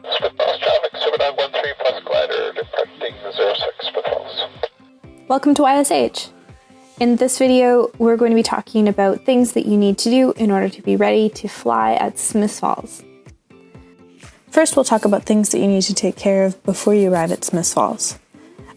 Smith traffic, 7913 plus glider, departing 06 Smith. Welcome to YSH. In this video, we're going to be talking about things that you need to do in order to be ready to fly at Smiths Falls. First, we'll talk about things that you need to take care of before you arrive at Smiths Falls.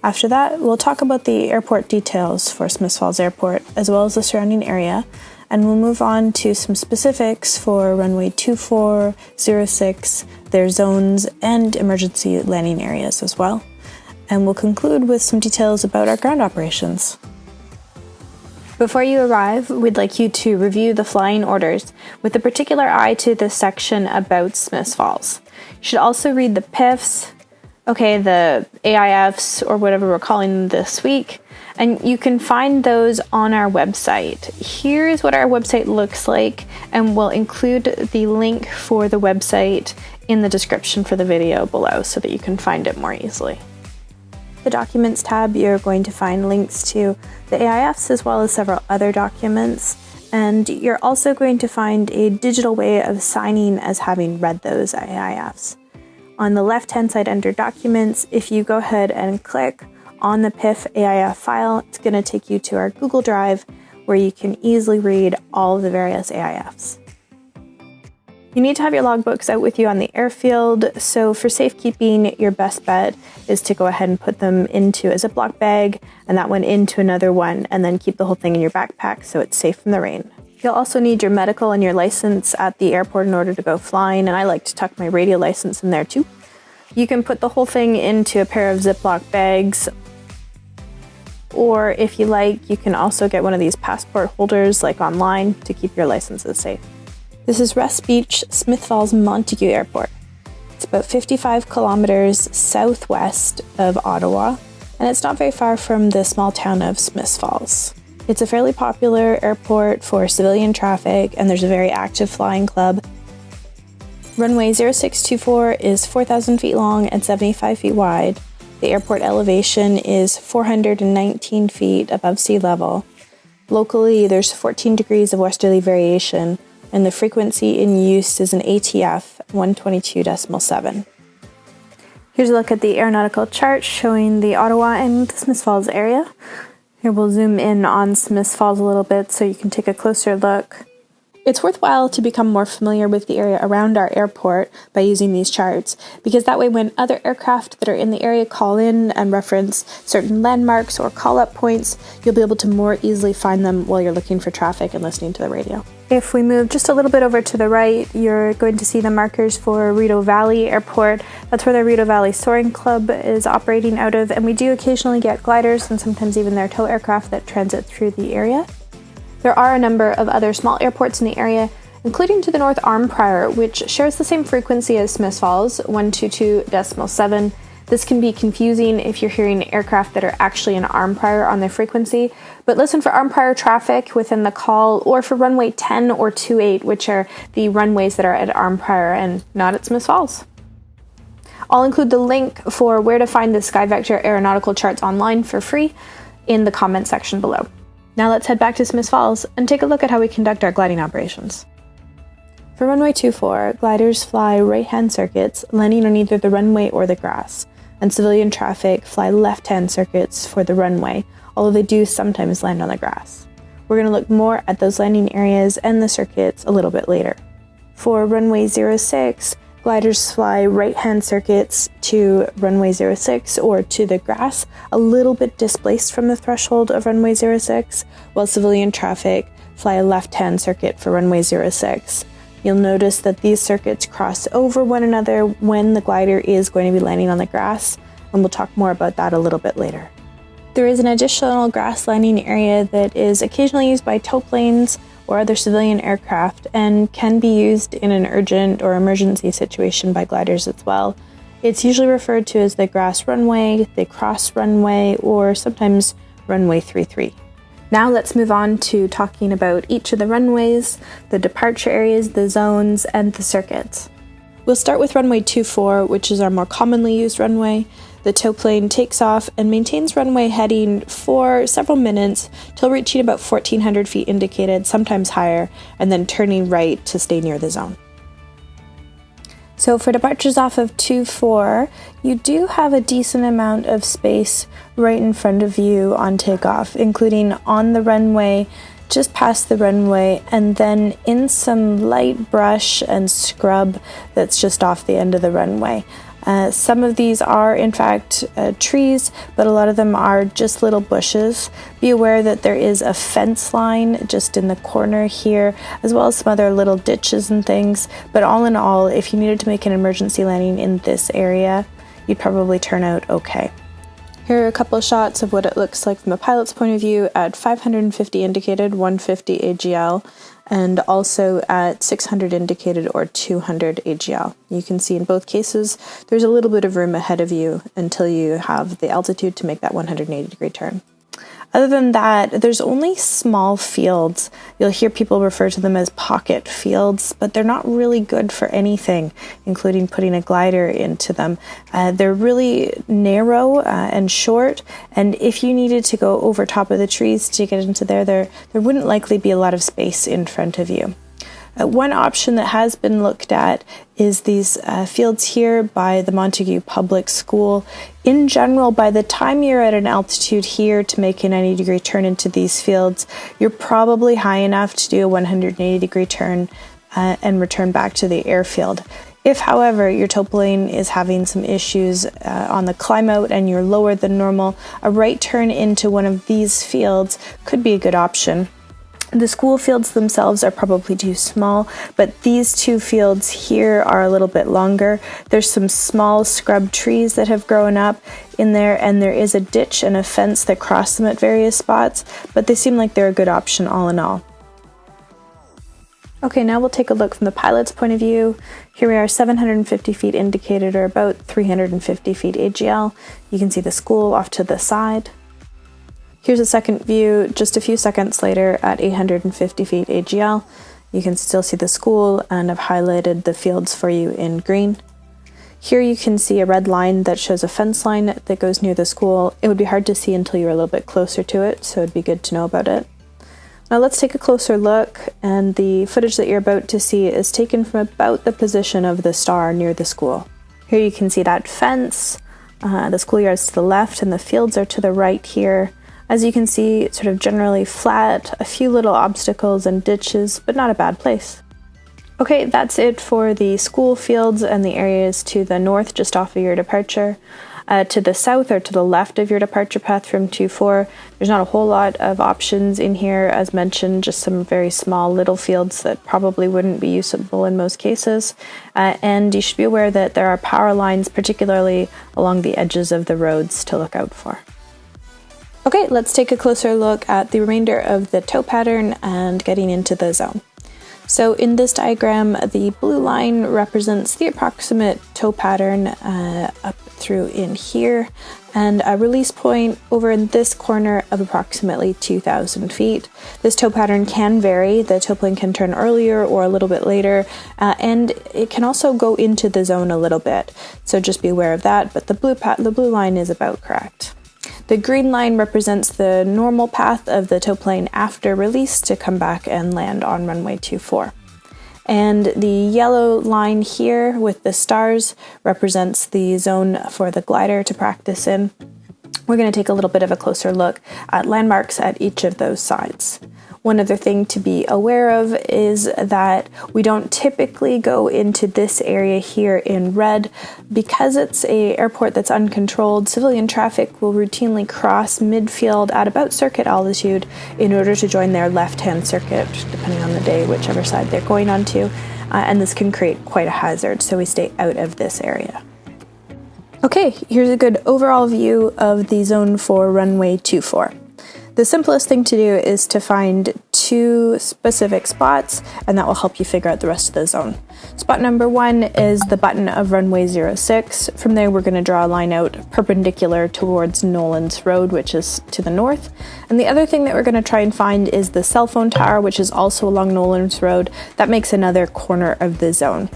After that, we'll talk about the airport details for Smiths Falls Airport, as well as the surrounding area, and we'll move on to some specifics for runway 24, 06, their zones, and emergency landing areas as well. And we'll conclude with some details about our ground operations. Before you arrive, we'd like you to review the flying orders with a particular eye to the section about Smiths Falls. You should also read the PIFs, the AIFs, or whatever we're calling them this week, and you can find those on our website. Here's what our website looks like, and we'll include the link for the website in the description for the video below so that you can find it more easily. The Documents tab, you're going to find links to the AIFs as well as several other documents, and you're also going to find a digital way of signing as having read those AIFs. On the left-hand side under Documents, if you go ahead and click on the PIF AIF file, it's going to take you to our Google Drive where you can easily read all of the various AIFs. You need to have your logbooks out with you on the airfield, so for safekeeping, your best bet is to go ahead and put them into a Ziploc bag and that one into another one, and then keep the whole thing in your backpack so it's safe from the rain. You'll also need your medical and your license at the airport in order to go flying, and I like to tuck my radio license in there too. You can put the whole thing into a pair of Ziploc bags, or if you like, you can also get one of these passport holders like online to keep your licenses safe. This is Rest Beach, Smiths Falls Montague Airport. It's about 55 kilometers southwest of Ottawa, and it's not very far from the small town of Smiths Falls. It's a fairly popular airport for civilian traffic, and there's a very active flying club. Runway 0624 is 4,000 feet long and 75 feet wide. The airport elevation is 419 feet above sea level. Locally, there's 14 degrees of westerly variation, and the frequency in use is an ATF 122.7. Here's a look at the aeronautical chart showing the Ottawa and the Smiths Falls area. Here we'll zoom in on Smiths Falls a little bit so you can take a closer look. It's worthwhile to become more familiar with the area around our airport by using these charts, because that way when other aircraft that are in the area call in and reference certain landmarks or call-up points, you'll be able to more easily find them while you're looking for traffic and listening to the radio. If we move just a little bit over to the right, you're going to see the markers for Rideau Valley Airport. That's where the Rideau Valley Soaring Club is operating out of, and we do occasionally get gliders and sometimes even their tow aircraft that transit through the area. There are a number of other small airports in the area, including to the north Arnprior, which shares the same frequency as Smiths Falls, 122.7. This can be confusing if you're hearing aircraft that are actually in Arnprior on their frequency, but listen for Arnprior traffic within the call, or for runway 10 or 28, which are the runways that are at Arnprior and not at Smiths Falls. I'll include the link for where to find the SkyVector aeronautical charts online for free in the comment section below. Now let's head back to Smiths Falls and take a look at how we conduct our gliding operations. For runway 24, gliders fly right-hand circuits, landing on either the runway or the grass, and civilian traffic fly left-hand circuits for the runway, although they do sometimes land on the grass. We're going to look more at those landing areas and the circuits a little bit later. For runway 06, gliders fly right-hand circuits to runway 06 or to the grass, a little bit displaced from the threshold of runway 06, while civilian traffic fly a left-hand circuit for runway 06. You'll notice that these circuits cross over one another when the glider is going to be landing on the grass, and we'll talk more about that a little bit later. There is an additional grass landing area that is occasionally used by tow planes or other civilian aircraft and can be used in an urgent or emergency situation by gliders as well. It's usually referred to as the grass runway, the cross runway, or sometimes runway 33. Now let's move on to talking about each of the runways, the departure areas, the zones, and the circuits. We'll start with runway 24, which is our more commonly used runway. The tow plane takes off and maintains runway heading for several minutes till reaching about 1,400 feet indicated, sometimes higher, and then turning right to stay near the zone. So for departures off of 2-4, you do have a decent amount of space right in front of you on takeoff, including on the runway, just past the runway, and then in some light brush and scrub that's just off the end of the runway. Some of these are in fact trees, but a lot of them are just little bushes. Be aware that there is a fence line just in the corner here, as well as some other little ditches and things. But all in all, if you needed to make an emergency landing in this area, you'd probably turn out okay. Here are a couple of shots of what it looks like from a pilot's point of view at 550 indicated, 150 AGL, and also at 600 indicated or 200 AGL. You can see in both cases there's a little bit of room ahead of you until you have the altitude to make that 180-degree turn. Other than that, there's only small fields. You'll hear people refer to them as pocket fields, but they're not really good for anything, including putting a glider into them. They're really narrow and short, and if you needed to go over top of the trees to get into there wouldn't likely be a lot of space in front of you. One option that has been looked at is these fields here by the Montague Public School. In general, by the time you're at an altitude here to make a 90-degree turn into these fields, you're probably high enough to do a 180-degree turn and return back to the airfield. If, however, your toplane is having some issues on the climb out and you're lower than normal, a right turn into one of these fields could be a good option. The school fields themselves are probably too small, but these two fields here are a little bit longer. There's some small scrub trees that have grown up in there, and there is a ditch and a fence that cross them at various spots, but they seem like they're a good option all in all. Okay, now we'll take a look from the pilot's point of view. Here we are, 750 feet indicated, or about 350 feet AGL. You can see the school off to the side. Here's a second view just a few seconds later at 850 feet AGL. You can still see the school, and I've highlighted the fields for you in green. Here you can see a red line that shows a fence line that goes near the school. It would be hard to see until you're a little bit closer to it, so it'd be good to know about it. Now let's take a closer look, and the footage that you're about to see is taken from about the position of the star near the school. Here you can see that fence, the schoolyard's to the left, and the fields are to the right here. As you can see, it's sort of generally flat, a few little obstacles and ditches, but not a bad place. Okay, that's it for the school fields and the areas to the north just off of your departure. To the south or to the left of your departure path from 2-4, there's not a whole lot of options in here. As mentioned, just some very small little fields that probably wouldn't be usable in most cases. And you should be aware that there are power lines, particularly along the edges of the roads, to look out for. Okay, let's take a closer look at the remainder of the tow pattern and getting into the zone. So in this diagram, the blue line represents the approximate tow pattern up through in here, and a release point over in this corner of approximately 2,000 feet. This tow pattern can vary. The tow plane can turn earlier or a little bit later, and it can also go into the zone a little bit. So just be aware of that, but the blue line is about correct. The green line represents the normal path of the tow plane after release to come back and land on runway 24. And the yellow line here with the stars represents the zone for the glider to practice in. We're going to take a little bit of a closer look at landmarks at each of those sides. One other thing to be aware of is that we don't typically go into this area here in red. Because it's an airport that's uncontrolled, civilian traffic will routinely cross midfield at about circuit altitude in order to join their left-hand circuit, depending on the day, whichever side they're going onto, and this can create quite a hazard, so we stay out of this area. Okay, here's a good overall view of the zone for runway 24. The simplest thing to do is to find two specific spots, and that will help you figure out the rest of the zone. Spot number 1 is the button of runway 06. From there, we're going to draw a line out perpendicular towards Nolan's Road, which is to the north. And the other thing that we're going to try and find is the cell phone tower, which is also along Nolan's Road. That makes another corner of the zone.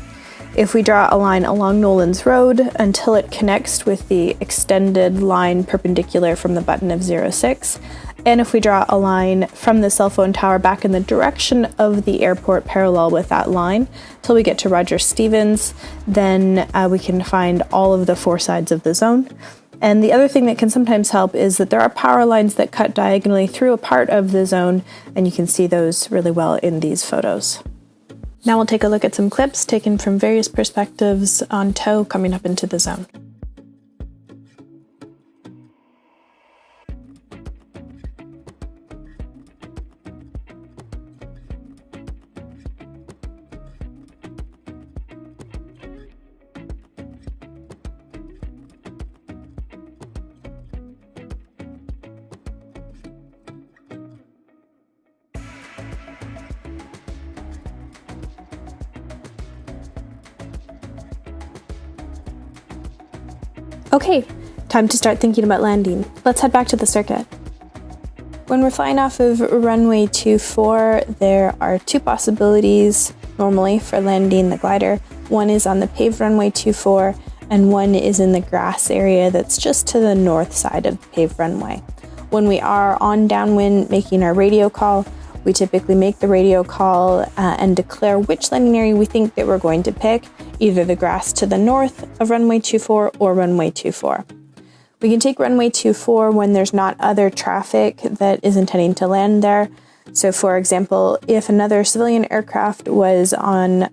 If we draw a line along Nolan's Road until it connects with the extended line perpendicular from the button of 06, And if we draw a line from the cell phone tower back in the direction of the airport parallel with that line till we get to Roger Stevens, then we can find all of the 4 sides of the zone. And the other thing that can sometimes help is that there are power lines that cut diagonally through a part of the zone, and you can see those really well in these photos. Now we'll take a look at some clips taken from various perspectives on tow coming up into the zone. Okay, time to start thinking about landing. Let's head back to the circuit. When we're flying off of runway 24, there are 2 possibilities normally for landing the glider. One is on the paved runway 24, and one is in the grass area that's just to the north side of the paved runway. When we are on downwind making our radio call, we typically make the radio call and declare which landing area we think that we're going to pick, either the grass to the north of runway 24 or runway 24. We can take runway 24 when there's not other traffic that is intending to land there. So for example, if another civilian aircraft was on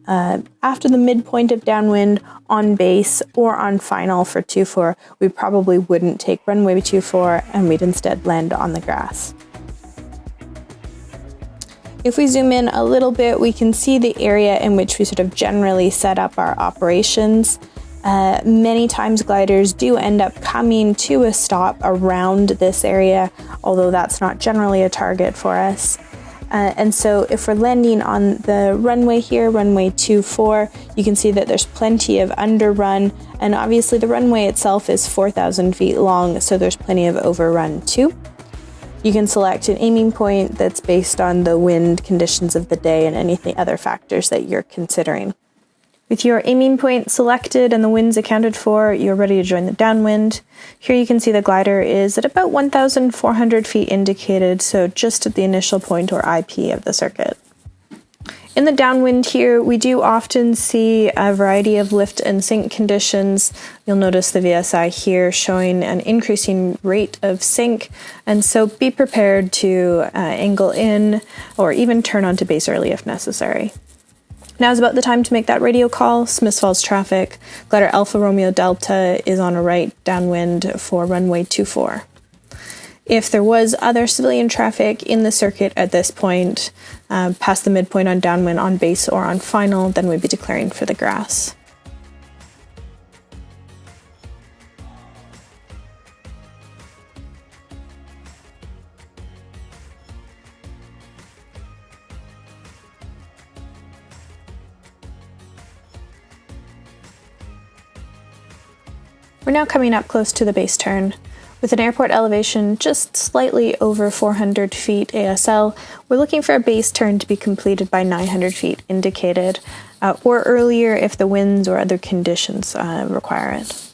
after the midpoint of downwind on base or on final for 24, we probably wouldn't take runway 24 and we'd instead land on the grass. If we zoom in a little bit, we can see the area in which we sort of generally set up our operations. Many times gliders do end up coming to a stop around this area, although that's not generally a target for us. And so if we're landing on the runway here, runway 24, you can see that there's plenty of underrun, and obviously the runway itself is 4,000 feet long, so there's plenty of overrun too. You can select an aiming point that's based on the wind conditions of the day and any other factors that you're considering. With your aiming point selected and the winds accounted for, you're ready to join the downwind. Here you can see the glider is at about 1,400 feet indicated, so just at the initial point or IP of the circuit. In the downwind here, we do often see a variety of lift and sink conditions. You'll notice the VSI here showing an increasing rate of sink, and so be prepared to angle in or even turn onto base early if necessary. Now is about the time to make that radio call. Smiths Falls traffic, glider Alpha Romeo Delta is on a right downwind for runway 24. If there was other civilian traffic in the circuit at this point, past the midpoint on downwind on base or on final, then we'd be declaring for the grass. We're now coming up close to the base turn. With an airport elevation just slightly over 400 feet ASL, we're looking for a base turn to be completed by 900 feet indicated, or earlier if the winds or other conditions require it.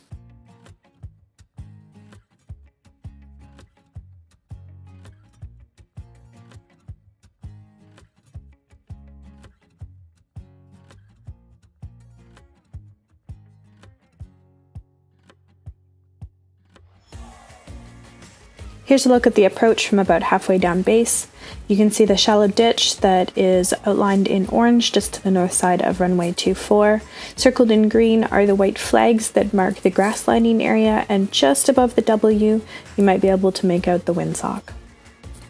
Here's a look at the approach from about halfway down base. You can see the shallow ditch that is outlined in orange just to the north side of runway 24. Circled in green are the white flags that mark the grass lining area, and just above the W, you might be able to make out the windsock.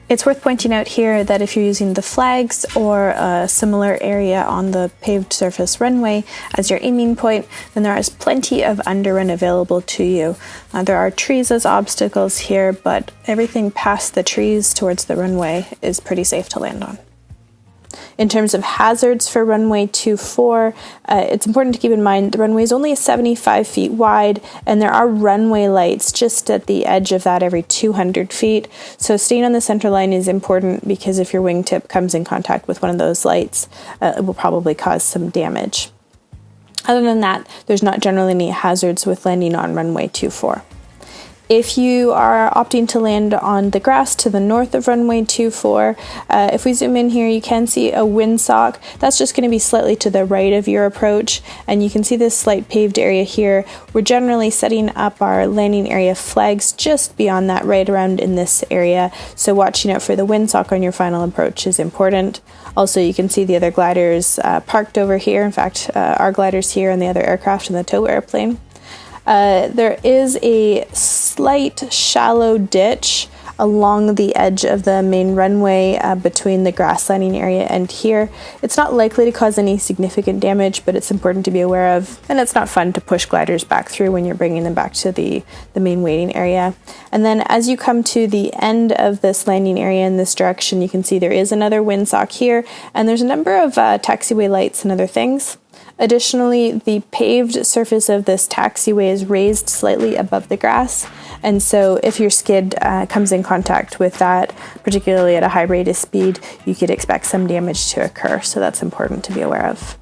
It's worth pointing out here that if you're using the flags or a similar area on the paved surface runway as your aiming point, then there is plenty of underrun available to you. There are trees as obstacles here, but everything past the trees towards the runway is pretty safe to land on. In terms of hazards for runway 24, it's important to keep in mind the runway is only 75 feet wide, and there are runway lights just at the edge of that every 200 feet. So staying on the center line is important because if your wingtip comes in contact with one of those lights, it will probably cause some damage. Other than that, there's not generally any hazards with landing on runway 24. If you are opting to land on the grass to the north of runway 24, if we zoom in here, you can see a windsock. That's just going to be slightly to the right of your approach, and you can see this slight paved area here. We're generally setting up our landing area flags just beyond that, right around in this area, so watching out for the windsock on your final approach is important. Also, you can see the other gliders parked over here. In fact, our gliders here and the other aircraft in the tow airplane. There is a slight shallow ditch along the edge of the main runway between the grass landing area and here. It's not likely to cause any significant damage, but it's important to be aware of, and it's not fun to push gliders back through when you're bringing them back to the main waiting area. And then as you come to the end of this landing area in this direction, you can see there is another windsock here, and there's a number of taxiway lights and other things. Additionally, the paved surface of this taxiway is raised slightly above the grass, and so if your skid comes in contact with that, particularly at a high rate of speed, you could expect some damage to occur, so that's important to be aware of.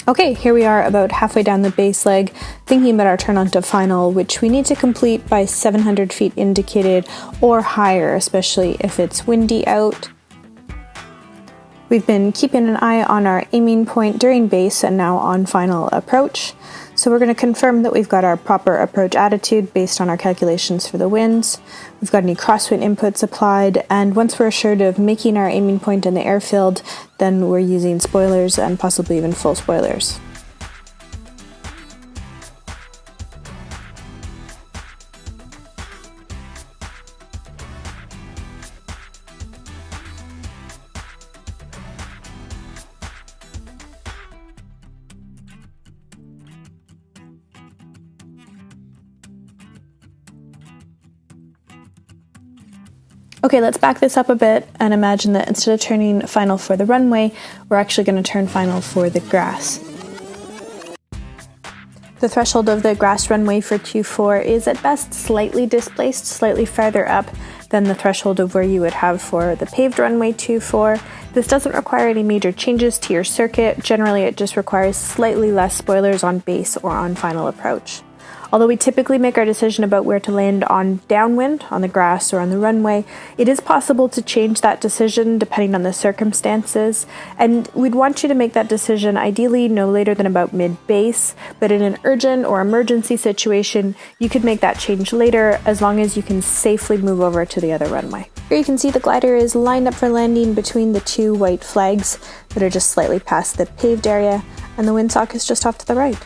Okay, here we are about halfway down the base leg, thinking about our turn onto final, which we need to complete by 700 feet indicated or higher, especially if it's windy out. We've been keeping an eye on our aiming point during base and now on final approach. So we're going to confirm that we've got our proper approach attitude based on our calculations for the winds. We've got any crosswind inputs applied, and once we're assured of making our aiming point in the airfield, then we're using spoilers and possibly even full spoilers. Okay, let's back this up a bit and imagine that instead of turning final for the runway, we're actually going to turn final for the grass. The threshold of the grass runway for Q4 is at best slightly displaced, slightly farther up than the threshold of where you would have for the paved runway 24. This doesn't require any major changes to your circuit. Generally, it just requires slightly less spoilers on base or on final approach. Although we typically make our decision about where to land on downwind, on the grass or on the runway, it is possible to change that decision depending on the circumstances, and we'd want you to make that decision ideally no later than about mid-base, but in an urgent or emergency situation, you could make that change later as long as you can safely move over to the other runway. Here you can see the glider is lined up for landing between the two white flags that are just slightly past the paved area, and the windsock is just off to the right.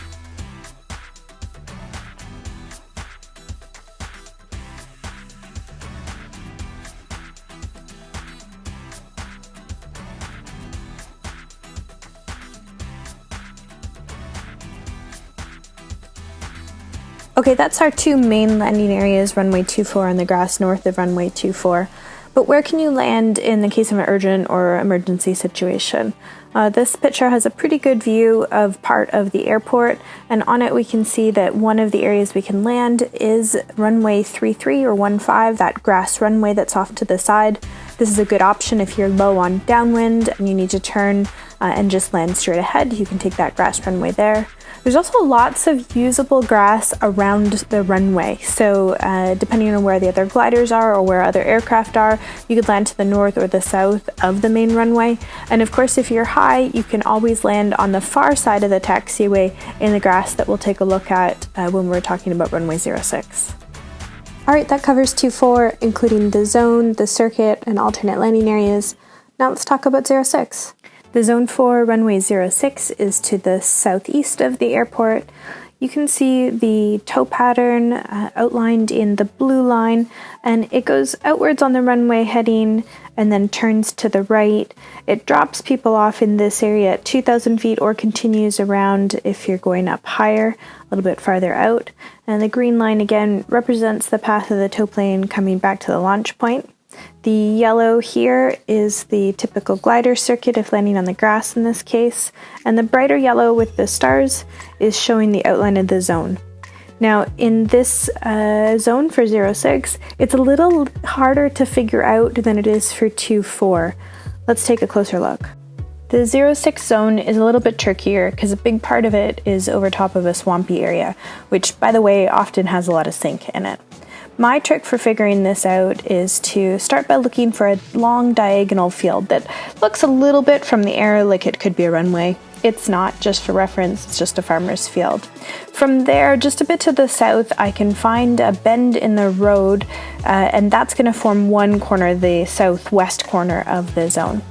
Okay, that's our two main landing areas, runway 24 on the grass north of runway 24. But where can you land in the case of an urgent or emergency situation? This picture has a pretty good view of part of the airport, and on it we can see that one of the areas we can land is runway 33 or 15, that grass runway that's off to the side. This is a good option if you're low on downwind and you need to turn and just land straight ahead. You can take that grass runway there. There's also lots of usable grass around the runway, so depending on where the other gliders are or where other aircraft are, you could land to the north or the south of the main runway. And of course, if you're high, you can always land on the far side of the taxiway in the grass that we'll take a look at when we're talking about runway 06. Alright, that covers 2-4, including the zone, the circuit, and alternate landing areas. Now let's talk about 06. The Zone 4 runway 06 is to the southeast of the airport. You can see the tow pattern outlined in the blue line, and it goes outwards on the runway heading and then turns to the right. It drops people off in this area at 2,000 feet or continues around if you're going up higher, a little bit farther out. And the green line again represents the path of the tow plane coming back to the launch point. The yellow here is the typical glider circuit if landing on the grass in this case, and the brighter yellow with the stars is showing the outline of the zone. Now, in this zone for 06, it's a little harder to figure out than it is for 24. Let's take a closer look. The 06 zone is a little bit trickier because a big part of it is over top of a swampy area, which, by the way, often has a lot of sink in it. My trick for figuring this out is to start by looking for a long diagonal field that looks a little bit from the air like it could be a runway. It's not, just for reference, it's just a farmer's field. From there, just a bit to the south, I can find a bend in the road, and that's going to form one corner, the southwest corner of the zone.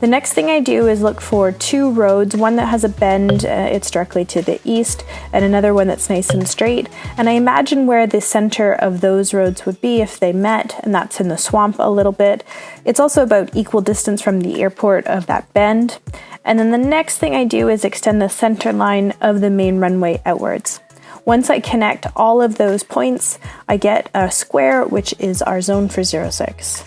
The next thing I do is look for two roads, one that has a bend, it's directly to the east, and another one that's nice and straight. And I imagine where the center of those roads would be if they met, and that's in the swamp a little bit. It's also about equal distance from the airport of that bend. And then the next thing I do is extend the center line of the main runway outwards. Once I connect all of those points, I get a square, which is our zone for 06.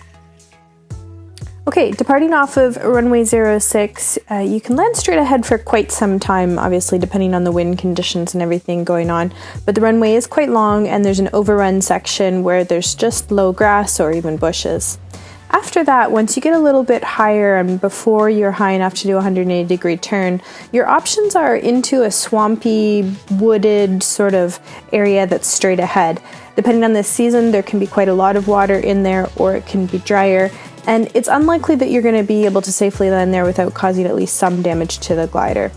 Okay, departing off of runway 06, you can land straight ahead for quite some time, obviously depending on the wind conditions and everything going on, but the runway is quite long and there's an overrun section where there's just low grass or even bushes. After that, once you get a little bit higher and before you're high enough to do a 180-degree turn, your options are into a swampy, wooded sort of area that's straight ahead. Depending on the season, there can be quite a lot of water in there, or it can be drier, and it's unlikely that you're going to be able to safely land there without causing at least some damage to the glider.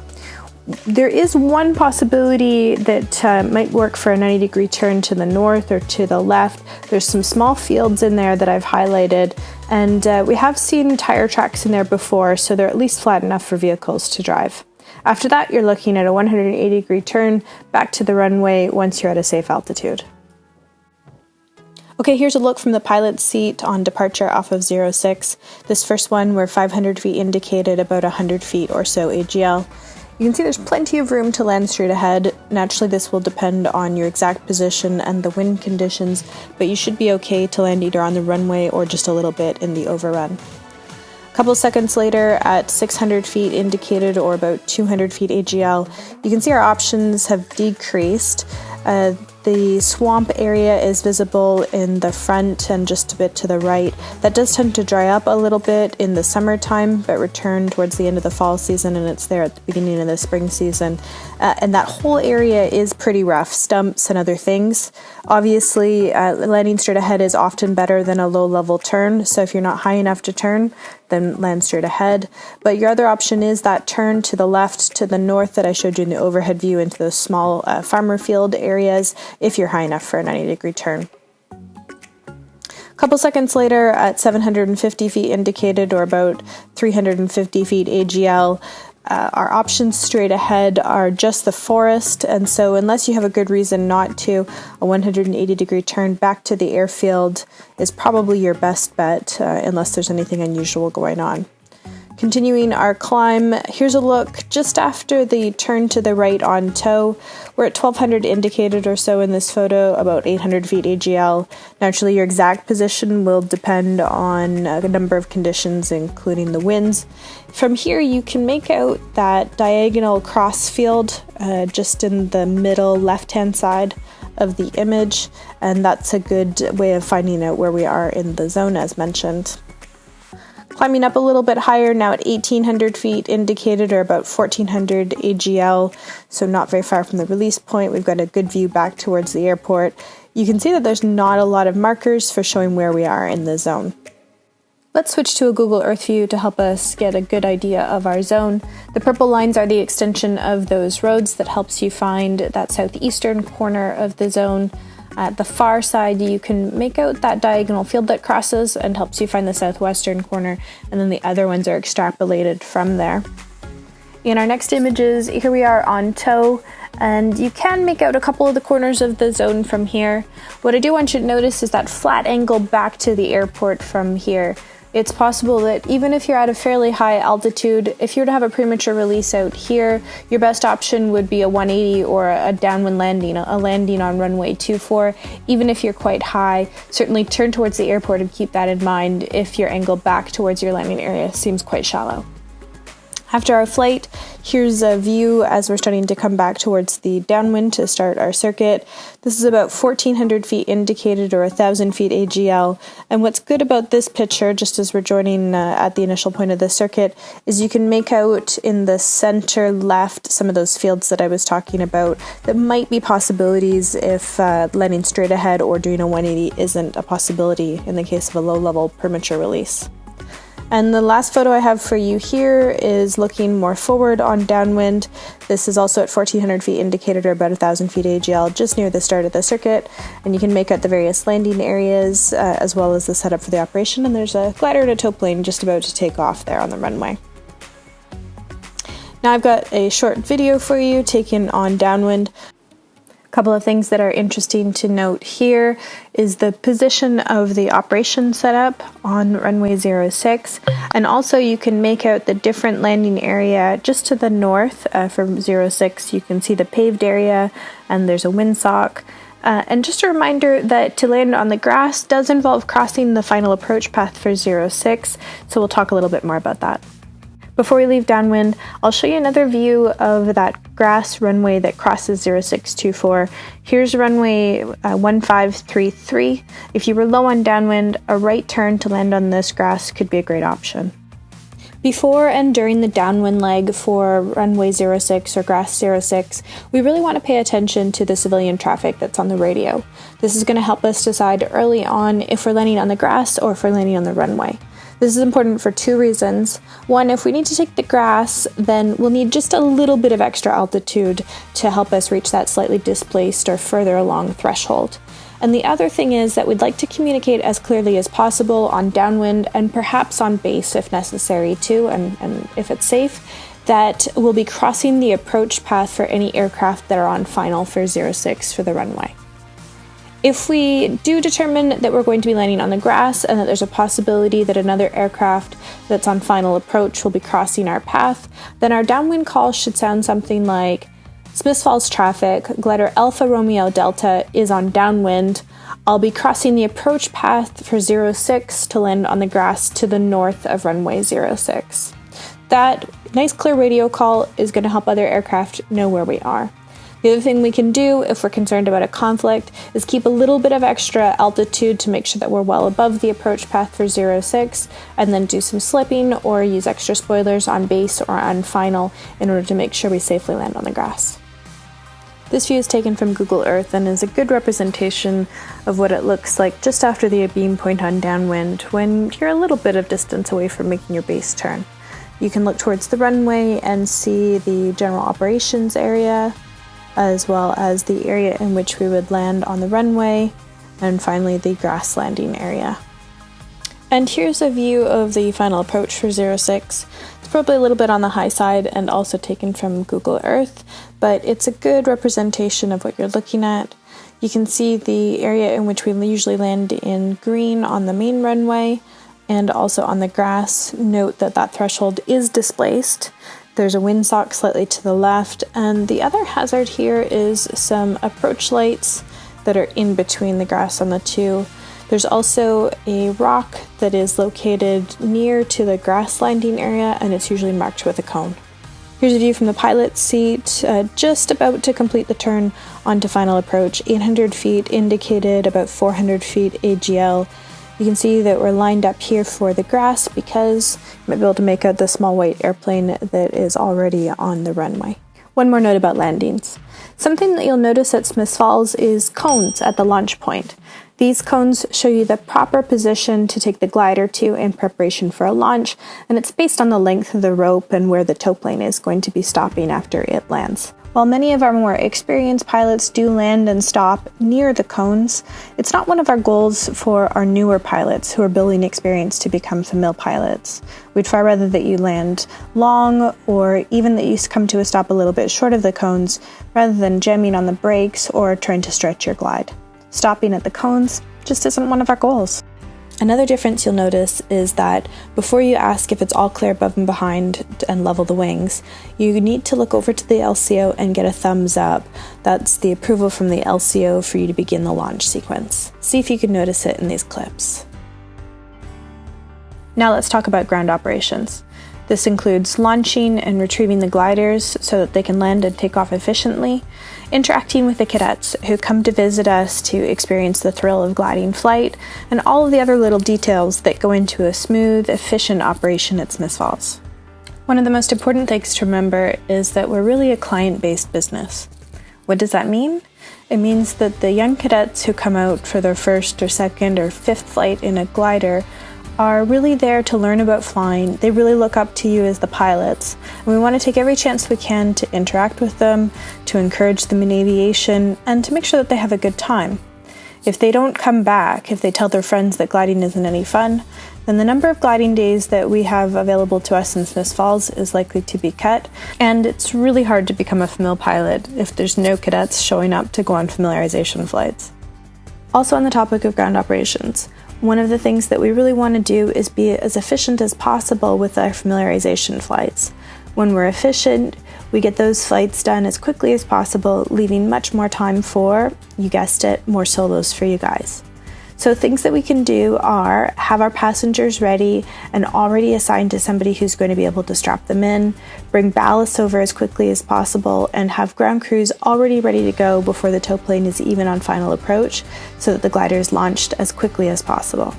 There is one possibility that might work for a 90-degree turn to the north or to the left. There's some small fields in there that I've highlighted, and we have seen tire tracks in there before, so they're at least flat enough for vehicles to drive. After that, you're looking at a 180-degree turn back to the runway once you're at a safe altitude. Okay, here's a look from the pilot's seat on departure off of 06. This first one, we're 500 feet indicated, about 100 feet or so AGL. You can see there's plenty of room to land straight ahead. Naturally, this will depend on your exact position and the wind conditions, but you should be okay to land either on the runway or just a little bit in the overrun. A couple seconds later, at 600 feet indicated or about 200 feet AGL, you can see our options have decreased. The swamp area is visible in the front and just a bit to the right. That does tend to dry up a little bit in the summertime, but return towards the end of the fall season, and it's there at the beginning of the spring season. And that whole area is pretty rough, stumps and other things. Obviously, landing straight ahead is often better than a low-level turn, so if you're not high enough to turn, then land straight ahead. But your other option is that turn to the left, to the north that I showed you in the overhead view into those small farmer field areas, if you're high enough for a 90-degree turn. A couple seconds later, at 750 feet indicated or about 350 feet AGL, our options straight ahead are just the forest, and so unless you have a good reason not to, a 180-degree turn back to the airfield is probably your best bet, unless there's anything unusual going on. Continuing our climb, here's a look just after the turn to the right on tow. We're at 1200 indicated or so in this photo, about 800 feet AGL. Naturally, your exact position will depend on a number of conditions, including the winds. From here, you can make out that diagonal cross field just in the middle left-hand side of the image, and that's a good way of finding out where we are in the zone, as mentioned. Climbing up a little bit higher, now at 1800 feet indicated or about 1400 AGL, so not very far from the release point. We've got a good view back towards the airport. You can see that there's not a lot of markers for showing where we are in the zone. Let's switch to a Google Earth view to help us get a good idea of our zone. The purple lines are the extension of those roads that helps you find that southeastern corner of the zone. At the far side, you can make out that diagonal field that crosses and helps you find the southwestern corner, and then the other ones are extrapolated from there. In our next images, here we are on tow, and you can make out a couple of the corners of the zone from here. What I do want you to notice is that flat angle back to the airport from here. It's possible that even if you're at a fairly high altitude, if you were to have a premature release out here, your best option would be a 180 or a downwind landing, a landing on runway 24. Even if you're quite high, certainly turn towards the airport and keep that in mind if your angle back towards your landing area seems quite shallow. After our flight, here's a view as we're starting to come back towards the downwind to start our circuit. This is about 1,400 feet indicated or 1,000 feet AGL. And what's good about this picture, just as we're joining at the initial point of the circuit, is you can make out in the center left some of those fields that I was talking about that might be possibilities if landing straight ahead or doing a 180 isn't a possibility in the case of a low-level premature release. And the last photo I have for you here is looking more forward on downwind. This is also at 1,400 feet indicated or about 1,000 feet AGL, just near the start of the circuit. And you can make out the various landing areas as well as the setup for the operation. And there's a glider and a tow plane just about to take off there on the runway. Now I've got a short video for you taken on downwind. A couple of things that are interesting to note here is the position of the operation setup on runway 06, and also you can make out the different landing area just to the north from 06. You can see the paved area and there's a windsock. And just a reminder that to land on the grass does involve crossing the final approach path for 06, so we'll talk a little bit more about that. Before we leave downwind, I'll show you another view of that grass runway that crosses 0624. Here's runway 1533. If you were low on downwind, a right turn to land on this grass could be a great option. Before and during the downwind leg for runway 06 or grass 06, we really want to pay attention to the civilian traffic that's on the radio. This is going to help us decide early on if we're landing on the grass or if we're landing on the runway. This is important for two reasons. One, if we need to take the grass, then we'll need just a little bit of extra altitude to help us reach that slightly displaced or further along threshold. And the other thing is that we'd like to communicate as clearly as possible on downwind and perhaps on base if necessary too, and if it's safe, that we'll be crossing the approach path for any aircraft that are on final for 06 for the runway. If we do determine that we're going to be landing on the grass and that there's a possibility that another aircraft that's on final approach will be crossing our path, then our downwind call should sound something like, Smiths Falls traffic, glider Alpha Romeo Delta is on downwind. I'll be crossing the approach path for 06 to land on the grass to the north of runway 06. That nice clear radio call is going to help other aircraft know where we are. The other thing we can do if we're concerned about a conflict is keep a little bit of extra altitude to make sure that we're well above the approach path for 06, and then do some slipping or use extra spoilers on base or on final in order to make sure we safely land on the grass. This view is taken from Google Earth and is a good representation of what it looks like just after the beam point on downwind when you're a little bit of distance away from making your base turn. You can look towards the runway and see the general operations area, as well as the area in which we would land on the runway, and finally the grass landing area. And here's a view of the final approach for 06. It's probably a little bit on the high side and also taken from Google Earth, but it's a good representation of what you're looking at. You can see the area in which we usually land in green on the main runway, and also on the grass. Note that that threshold is displaced. There's a windsock slightly to the left, and the other hazard here is some approach lights that are in between the grass and the two. There's also a rock that is located near to the grass landing area, and it's usually marked with a cone. Here's a view from the pilot's seat, just about to complete the turn onto final approach. 800 feet indicated, about 400 feet AGL. You can see that we're lined up here for the grass because you might be able to make out the small white airplane that is already on the runway. One more note about landings. Something that you'll notice at Smiths Falls is cones at the launch point. These cones show you the proper position to take the glider to in preparation for a launch, and it's based on the length of the rope and where the tow plane is going to be stopping after it lands. While many of our more experienced pilots do land and stop near the cones, it's not one of our goals for our newer pilots who are building experience to become famille pilots. We'd far rather that you land long, or even that you come to a stop a little bit short of the cones, rather than jamming on the brakes or trying to stretch your glide. Stopping at the cones just isn't one of our goals. Another difference you'll notice is that before you ask if it's all clear above and behind and level the wings, you need to look over to the LCO and get a thumbs up. That's the approval from the LCO for you to begin the launch sequence. See if you can notice it in these clips. Now let's talk about ground operations. This includes launching and retrieving the gliders so that they can land and take off efficiently, interacting with the cadets who come to visit us to experience the thrill of gliding flight, and all of the other little details that go into a smooth, efficient operation at Smiths Falls. One of the most important things to remember is that we're really a client-based business. What does that mean? It means that the young cadets who come out for their first or second or fifth flight in a glider are really there to learn about flying. They really look up to you as the pilots, and we want to take every chance we can to interact with them, to encourage them in aviation, and to make sure that they have a good time. If they don't come back, if they tell their friends that gliding isn't any fun, then the number of gliding days that we have available to us in Smiths Falls is likely to be cut, and it's really hard to become a FMIL pilot if there's no cadets showing up to go on familiarization flights. Also on the topic of ground operations, one of the things that we really want to do is be as efficient as possible with our familiarization flights. When we're efficient, we get those flights done as quickly as possible, leaving much more time for, you guessed it, more solos for you guys. So things that we can do are have our passengers ready and already assigned to somebody who's going to be able to strap them in, bring ballast over as quickly as possible, and have ground crews already ready to go before the tow plane is even on final approach so that the glider is launched as quickly as possible.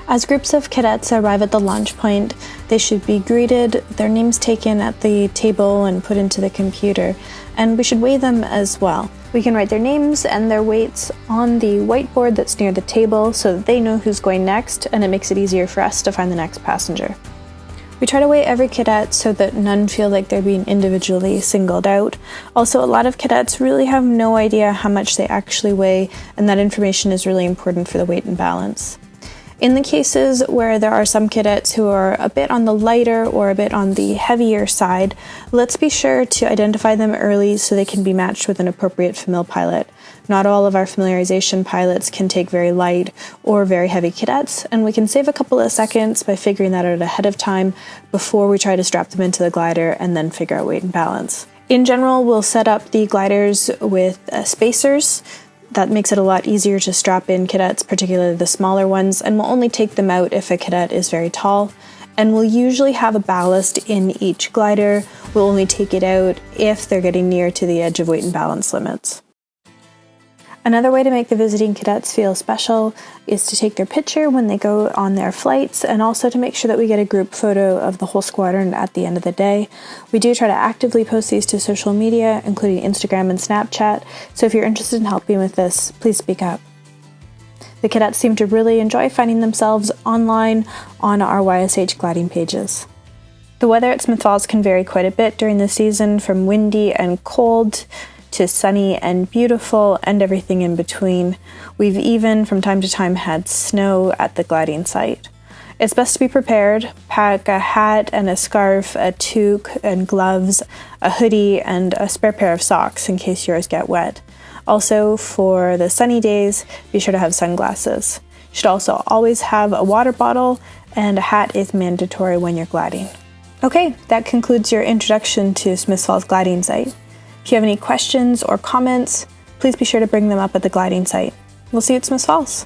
As groups of cadets arrive at the launch point, they should be greeted, their names taken at the table and put into the computer, and we should weigh them as well. We can write their names and their weights on the whiteboard that's near the table so that they know who's going next, and it makes it easier for us to find the next passenger. We try to weigh every cadet so that none feel like they're being individually singled out. Also, a lot of cadets really have no idea how much they actually weigh, and that information is really important for the weight and balance. In the cases where there are some cadets who are a bit on the lighter or a bit on the heavier side, let's be sure to identify them early so they can be matched with an appropriate FMIL pilot. Not all of our familiarization pilots can take very light or very heavy cadets, and we can save a couple of seconds by figuring that out ahead of time before we try to strap them into the glider and then figure out weight and balance. In general, we'll set up the gliders with spacers. That makes it a lot easier to strap in cadets, particularly the smaller ones, and we'll only take them out if a cadet is very tall. And we'll usually have a ballast in each glider. We'll only take it out if they're getting near to the edge of weight and balance limits. Another way to make the visiting cadets feel special is to take their picture when they go on their flights, and also to make sure that we get a group photo of the whole squadron at the end of the day. We do try to actively post these to social media, including Instagram and Snapchat, so if you're interested in helping with this, please speak up. The cadets seem to really enjoy finding themselves online on our YSH gliding pages. The weather at Smiths Falls can vary quite a bit during the season, from windy and cold to sunny and beautiful and everything in between. We've even from time to time had snow at the gliding site. It's best to be prepared. Pack a hat and a scarf, a toque and gloves, a hoodie, and a spare pair of socks in case yours get wet. Also, for the sunny days, be sure to have sunglasses. You should also always have a water bottle, and a hat is mandatory when you're gliding. Okay, that concludes your introduction to Smiths Falls gliding site. If you have any questions or comments, please be sure to bring them up at the gliding site. We'll see you at Smiths Falls.